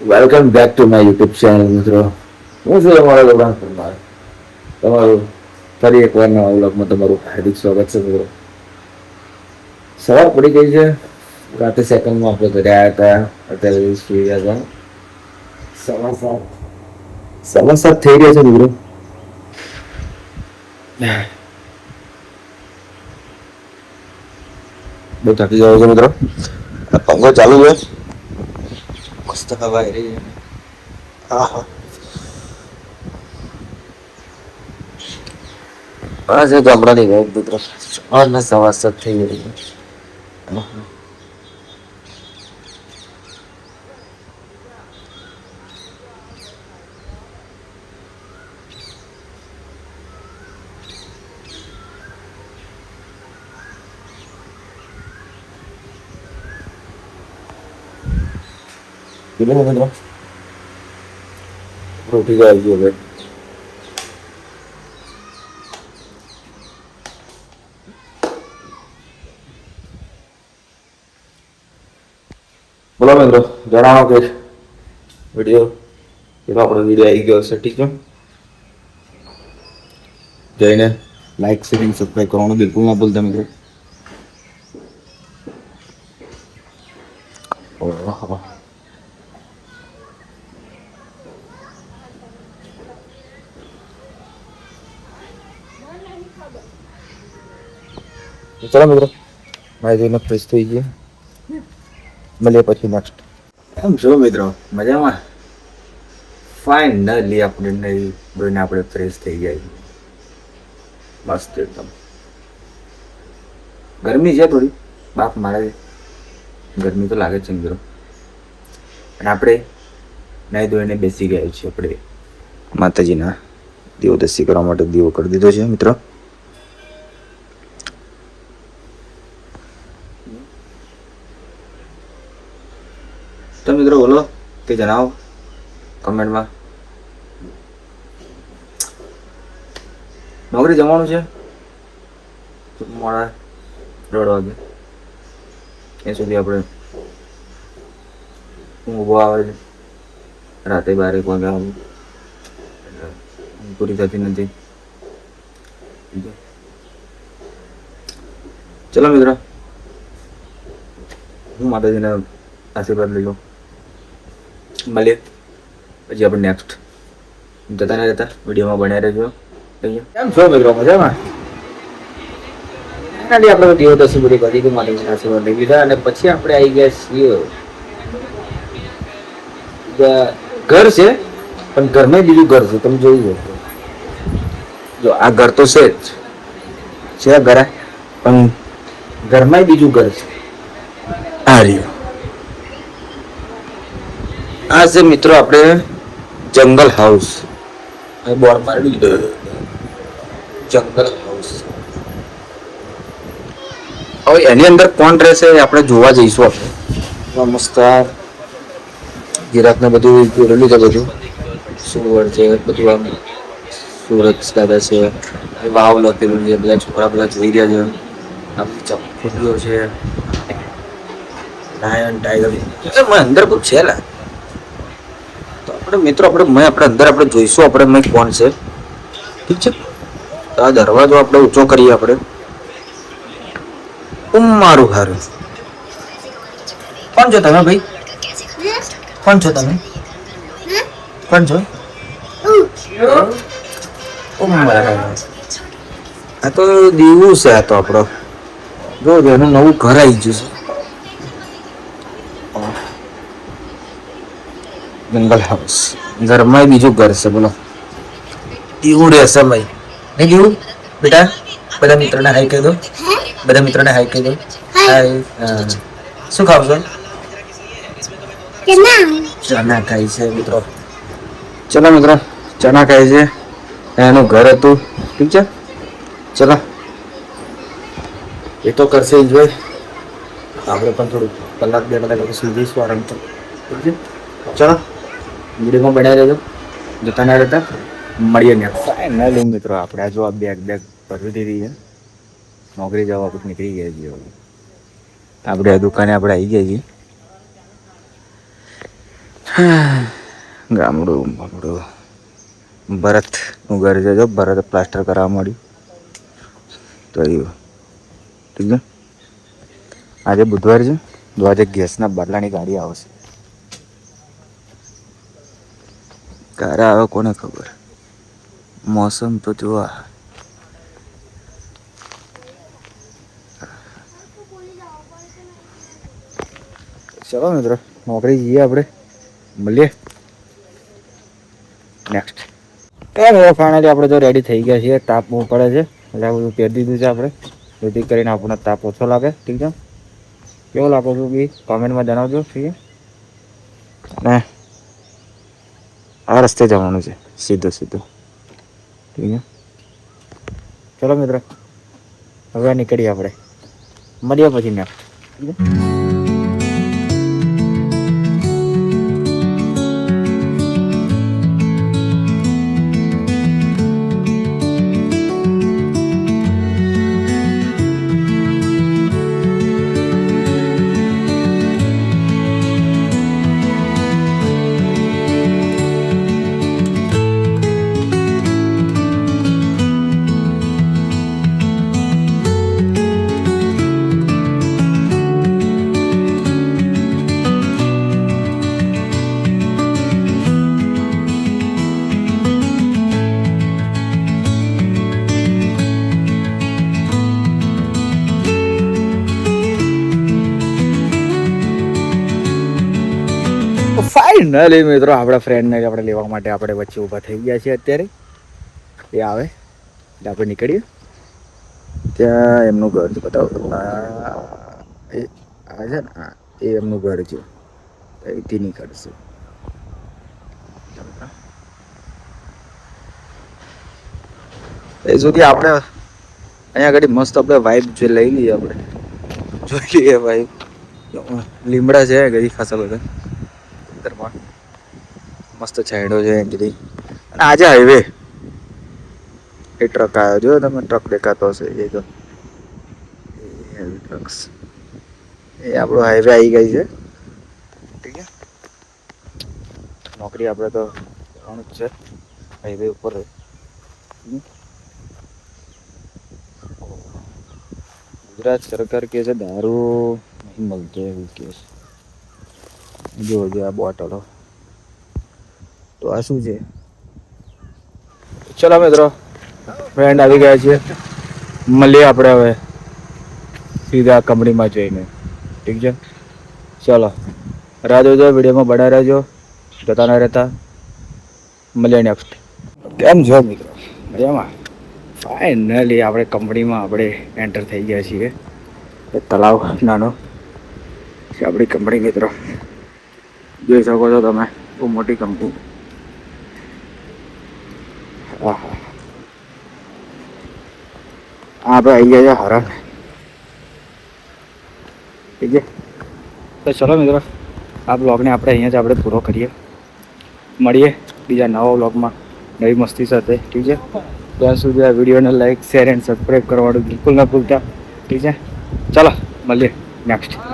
Welcome back to my YouTube channel મિત્રો. હું છું તમારો ગૌરાંગ પરમાર. તમારું ફરી એકવાર નવા વ્લોગમાં તમારું હાર્દિક સ્વાગત છે મિત્રો. સવાર પડી ગઈ છે. રાતે સેકન્ડમાં આપણે ઘરે આવ્યા હતા. અત્યારે સુઈ ગયા હતા. સવા સાત થઈ રહ્યા છે મિત્રો. બહુ થાકી ગયો છે મિત્રો. પંખો ચાલુ છે. મસ્ત હવા આવી રહી છે. હા હા. બસ એ ગામડાની વાઇબ મિત્રો. સવારના સવા સાત થઈ ગઈ છે. કેટલું મિત્રો ઉઠી ગયા છીએ હવે. બોલો મિત્રો, જણાવો કે વિડીયો એનો આપણો વિડીયો આવી ગયો છે. ઠીક છે, જઈને લાઈક શેરિંગ સબસ્ક્રાઈબ કરવાનું બિલકુલ ના ભૂલતા મિત્રો. ચલો મિત્રો, મારી જોઈને ફ્રેશ થઈ ગઈ. મળીએ પછી નેક્સ્ટ. એમ છો મિત્રો, મજામાં? ફાઇનલી આપણે નહીં જોઈને આપણે ફ્રેશ થઈ ગયા. મસ્ત એકદમ. ગરમી છે થોડી, બાપ મારે ગરમી તો લાગે છે મિત્રો. અને આપણે નહીં ધોઈને બેસી ગયા છીએ. આપણે માતાજીના દેવદર્શી કરવા માટે દીવો કરી દીધો છે મિત્રો. તો મિત્રો બોલો કે જણાવો કમેન્ટમાં. નોકરી જવાનું છે મોડા 1:30 વાગે. એ સુધી આપણે ઊંઘો આવે છે. રાતે 12-1 વાગે આવું. પૂરી થતી નથી. ચલો મિત્રો, હું માતાજીના આશીર્વાદ લઈ લો. મળીએ પછી આપણે નેક્સ્ટ. જતા ના જતા વિડીયોમાં બન્યા રહેજો. કેમ છો મિત્રો, મજામાં? ફાઇનલી આપણે દેવદર્શી બધી કરી કે માતાજીના આશીર્વાદ લઈ લીધા અને પછી આપણે આવી ગયા છીએ. ઘર છે પણ ઘરમાં બીજું ઘર છે. તમે જોયું જો આ ઘર તો છે જ છે ઘર, પણ ઘરમાં બીજું ઘર છે. આ રહ્યું. આ છે મિત્રો આપણે જંગલ હાઉસ. બોર્ડ મારી જંગલ હાઉસ. હવે એની અંદર કોણ રહેશે આપણે જોવા જઈશું. આપણે મસ્ત ગિરાકને બધું જોડેલું છે. બધું સુવર છે, બધું આમ સુરત દાદા છે. વાવ લખેલું છે. બધા છોકરા બધા જોઈ રહ્યા છે. આમ ચપખુડીઓ છે. લાયન ટાઈગર અંદર બધું છે લા. તો આપણે મિત્રો આપણે અંદર આપણે જોઈશું આપણે કોણ છે. ઠીક છે, તો આ દરવાજો આપણે ઊંચો કરીએ. આપણે મારું હારું. કોણ છો તમે ભાઈ? કોણ છો તમે? કોણ છો? આ તો દીવું છે. આ તો આપણો જો એનું નવું ઘર આવી ગયું છે. જંગલ હાઉસ. ઘરમાં બીજું ઘર છે. બોલો એવું રહેશે ભાઈ. નહીં કેવું બેટા? બધા મિત્રોને હાઈ કહી દો. બધા મિત્રોને હાઈ કહી દો. હાય. શું ખાવ છો? ચના ખાય છે મિત્રો. ચલો મિત્રો, ચના ખાય છે. એનું ઘર હતું. ઠીક છે, ચલો એ તો કરશે એન્જોય. આપણે પણ થોડું કલાક 2 કલાક સુધી જઈશું આરામ તો. ઠીક છે, ચલો વિડીયોમાં બનાવી રહેજો. જતા ના રહેતા. મળીએ ને. ફાઇનલી મિત્રો આપણે જો આ બેગ ભરવી દીધી છે. નોકરી જવા આપણે નીકળી ગયા છીએ. આપણે આ દુકાને આપણે આવી ગયા છીએ. ગામડું ગામડું ભરતનું ઘર છે. જો ભરત પ્લાસ્ટર કરાવવા માંડ્યું તો ઠીક છે. આજે બુધવાર છે. તો આજે ગેસના બાટલાની ગાડી આવશે. ક્યારે આવે કોને ખબર. મોસમ તો જોવા. ચલો મિત્રો નોકરી જઈએ આપણે. મળીએ નેક્સ્ટ. ફાઇનલી આપણે તો રેડી થઈ ગયા છીએ. તાપ બહુ પડે છે એટલે આ બધું પહેરી દીધું છે આપણે, જેથી કરીને આપણને તાપ ઓછો લાગે. ઠીક છે. કેવો લાગો છો બી કોમેન્ટમાં જણાવજો. ઠીક છે ને આ રસ્તે જવાનું છે સીધું સીધું. ઠીક છે. ચલો મિત્ર હવે નીકળીએ આપણે. મળીએ પછી નેક્સ્ટ. ઠીક છે. ફાઇનલી મિત્રો આપણા ફ્રેન્ડને આપણે લેવા માટે આપણે વચ્ચે ઊભા થઈ ગયા છીએ. અત્યારે એ આવે એટલે આપણે નીકળીએ. ત્યાં એમનું ઘર છે. બતાવો એ આ છે ને એ એમનું ઘર છે. અહીંથી નીકળશે. એ સુધી આપણે અહીંયા આગળ મસ્ત આપણે વાઇબ જે લઈ લઈએ. આપણે જોઈ લઈએ વાઇબ. લીમડા છે ગઈ ખાસા બધા મસ્ત છાંયડો છે એકદી. અને આજે હાઈવે એ ટ્રક આવ્યો. જો તમે ટ્રક દેખાતો હશે એ તો ટ્રક્સ એ આપણો હાઈવે આવી ગઈ છે. ઠીક છે. નોકરી આપણે તો જવાનું જ છે હાઈવે ઉપર. ગુજરાત સરકાર કહે છે દારૂ નહીં મળતો એવું કહે છે. જો આ બોટલો તો આ શું છે. ચલો મિત્રો ફ્રેન્ડ આવી ગયા છીએ. મળીએ આપણે હવે સીધા કંપનીમાં જઈને. ઠીક છે. ચલો રાહ જોજો. વિડીયોમાં બના રહેજો. જતા ના રહેતા. મળીએ નેક્સ્ટ. કેમ છો મિત્રો? મજામાં? ફાઇનલી આપણે કંપનીમાં આપણે એન્ટર થઈ ગયા છીએ. તલાવ નાનો છે આપણી કંપની મિત્રો. જોઈ શકો છો તમે બહુ મોટી કંપની. હા આપણે આવી ગયા છે હરણ. ઠીક છે. તો ચલો મિત્રો આ બ્લોગને આપણે અહીંયા જ આપણે પૂરો કરીએ. મળીએ બીજા નવા બ્લોગમાં નવી મસ્તી સાથે. ઠીક છે. ત્યાં સુધી આ વિડીયોને લાઈક શેર એન્ડ સબસ્ક્રાઈબ કરવાનું બિલકુલ ના ભૂલતા. ઠીક છે. ચાલો મળીએ નેક્સ્ટ.